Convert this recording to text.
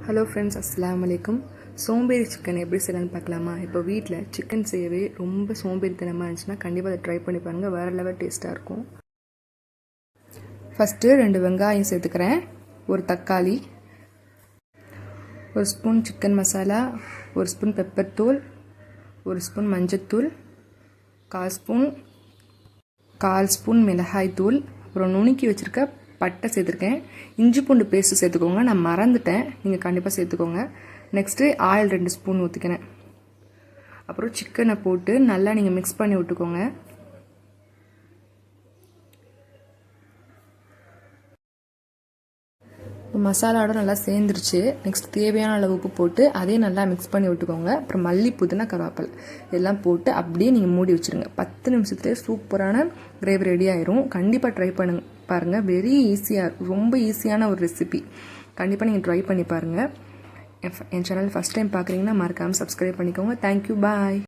Hello friends, அஸ்ஸலாமு அலைக்கும். சோம்பேறி சிக்கன் எப்படி செய்யலான்னு பார்க்கலாமா? இப்போ வீட்டில் சிக்கன் செய்யவே ரொம்ப சோம்பேறித்தனமாக இருந்துச்சுன்னா கண்டிப்பாக அதை ட்ரை பண்ணி பாருங்கள். வேறு லெவல் டேஸ்ட்டாக இருக்கும். ஃபஸ்ட்டு 2 வெங்காயம் சேர்த்துக்கிறேன், ஒரு தக்காளி, ஒரு ஸ்பூன் சிக்கன் மசாலா, ஒரு ஸ்பூன் பெப்பர் தூள், ஒரு ஸ்பூன் மஞ்சத்தூள், 1/4 ஸ்பூன் மிளகாய் தூள், அப்புறம் நுணுக்கி வச்சுருக்க பட்டை சேர்த்துருக்கேன். இஞ்சி பூண்டு பேஸ்ட்டு சேர்த்துக்கோங்க, நான் மறந்துட்டேன், நீங்கள் கண்டிப்பாக சேர்த்துக்கோங்க. நெக்ஸ்ட்டு ஆயில் 2 ஸ்பூன் ஊற்றிக்கிறேன். அப்புறம் சிக்கனை போட்டு நல்லா நீங்கள் மிக்ஸ் பண்ணி விட்டுக்கோங்க. மசாலாவோட நல்லா சேர்ந்துருச்சு. நெக்ஸ்ட் தேவையான அளவு உப்பு போட்டு அதையும் நல்லா மிக்ஸ் பண்ணி விட்டுக்கோங்க. அப்புறம் மல்லி, புதினா, கருவேப்பிலை இதெல்லாம் போட்டு அப்படியே நீங்கள் மூடி வச்சுருங்க. 10 நிமிஷத்துலேயே சூப்பரான கிரேவி ரெடி ஆயிரும். கண்டிப்பாக ட்ரை பண்ணுங்க பாருங்கள். வெரி ஈஸியாக, ரொம்ப ஈஸியான ஒரு ரெசிபி. கண்டிப்பாக நீங்கள் ட்ரை பண்ணி பாருங்கள். என் சேனல் ஃபஸ்ட் டைம் பார்க்குறீங்கன்னா மறக்காமல் சப்ஸ்கிரைப் பண்ணிக்கோங்க. தேங்க்யூ, பாய்.